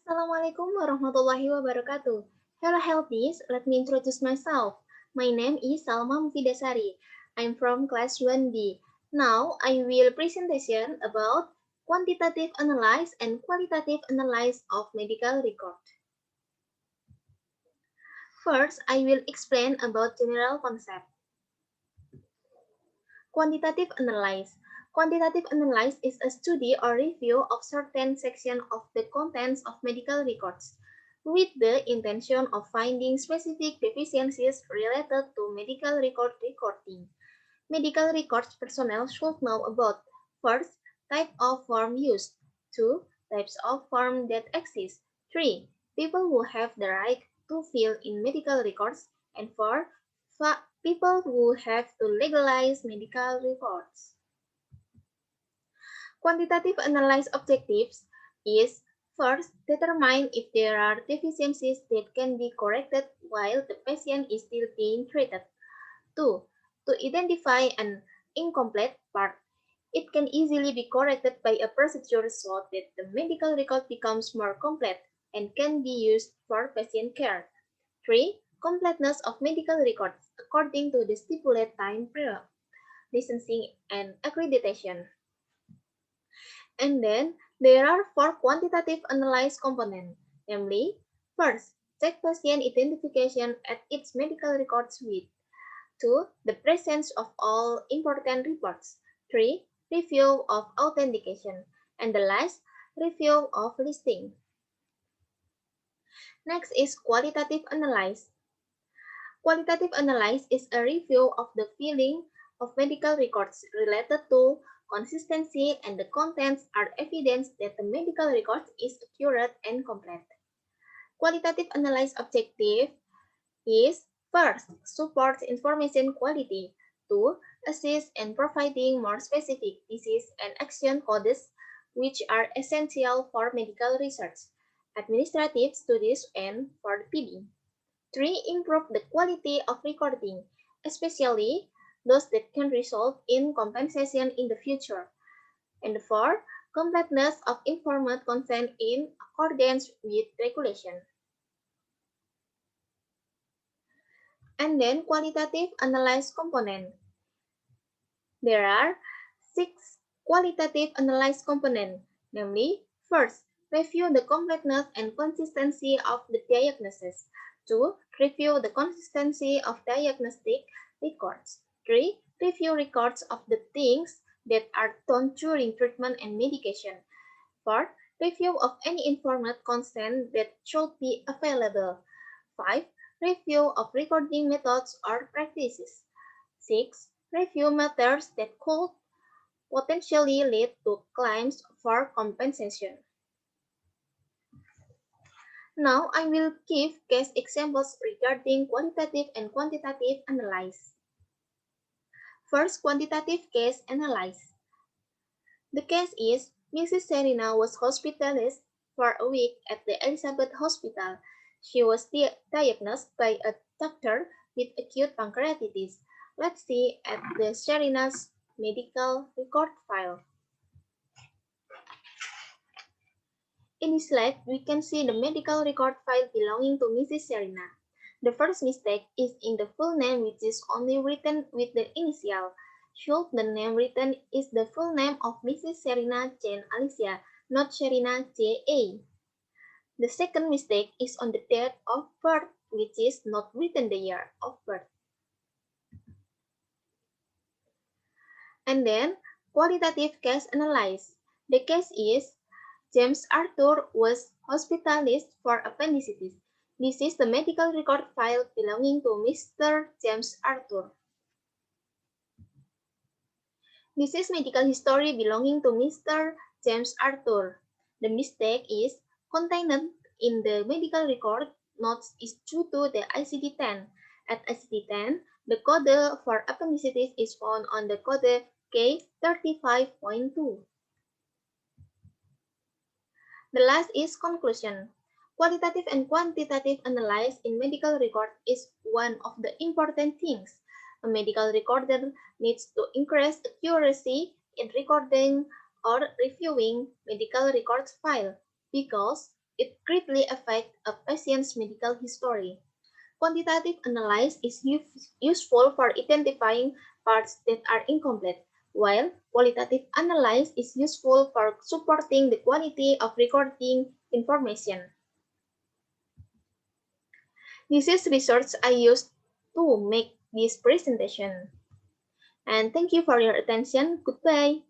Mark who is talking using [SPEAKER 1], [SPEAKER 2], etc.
[SPEAKER 1] Assalamualaikum warahmatullahi wabarakatuh. Hello Healthies, let me introduce myself. My name is Salma Mufida Sari. I'm from class 1B. Now I will presentation about quantitative analysis and qualitative analysis of medical record. First, I will explain about general concept. Quantitative analysis. Quantitative analysis is a study or review of certain section of the contents of medical records with the intention of finding specific deficiencies related to medical record recording. Medical records personnel should know about first, type of form used, two, types of form that exist, three, people who have the right to fill in medical records, and four, people who have to legalize medical records. Quantitative analysis objectives is first, determine if there are deficiencies that can be corrected while the patient is still being treated. 2. To identify an incomplete part. It can easily be corrected by a procedure so that the medical record becomes more complete and can be used for patient care. 3. Completeness of medical records according to the stipulated time period, licensing and accreditation. And then there are four quantitative analysis components, namely, first, check patient identification at its medical records with 2. The presence of all important reports. 3. Review of authentication. And the last, review of listing. Next is qualitative analysis. Qualitative analysis is a review of the filling of medical records related to consistency and the contents are evidence that the medical record is accurate and complete. Qualitative analysis objective is first, support information quality, two, assist in providing more specific disease and action codes which are essential for medical research, administrative studies, and for PD. 3. Improve the quality of recording, especially those that can result in compensation in the future. And 4. Completeness of informed consent in accordance with regulation. And then qualitative analysis component. There are 6 qualitative analysis components, namely, first, review the completeness and consistency of the diagnosis. 2. Review the consistency of diagnostic records. 3. Review records of the things that are done during treatment and medication. 4. Review of any informed consent that should be available. 5. Review of recording methods or practices. 6. Review matters that could potentially lead to claims for compensation. Now I will give case examples regarding qualitative and quantitative analysis. First, quantitative case analysis. The case is Mrs. Serena was hospitalized for a week at the Elizabeth Hospital. She was diagnosed by a doctor with acute pancreatitis. Let's see at the Serena's medical record file. In this slide, we can see the medical record file belonging to Mrs. Serena. The first mistake is in the full name, which is only written with the initial. Should the name written is the full name of Mrs. Serena Jane Alicia, not Serena J.A. The second mistake is on the date of birth, which is not written the year of birth. And then, qualitative case analysis. The case is James Arthur was hospitalized for appendicitis. This is the medical record file belonging to Mr. James Arthur. This is medical history belonging to Mr. James Arthur. The mistake is contained in the medical record notes is due to the ICD-10. At ICD-10, the code for appendicitis is found on the code K35.2. The last is conclusion. Qualitative and quantitative analysis in medical record is one of the important things. A medical recorder needs to increase accuracy in recording or reviewing medical records file because it greatly affects a patient's medical history. Quantitative analysis is useful for identifying parts that are incomplete, while qualitative analysis is useful for supporting the quality of recording information. This is research I used to make this presentation. And thank you for your attention. Goodbye.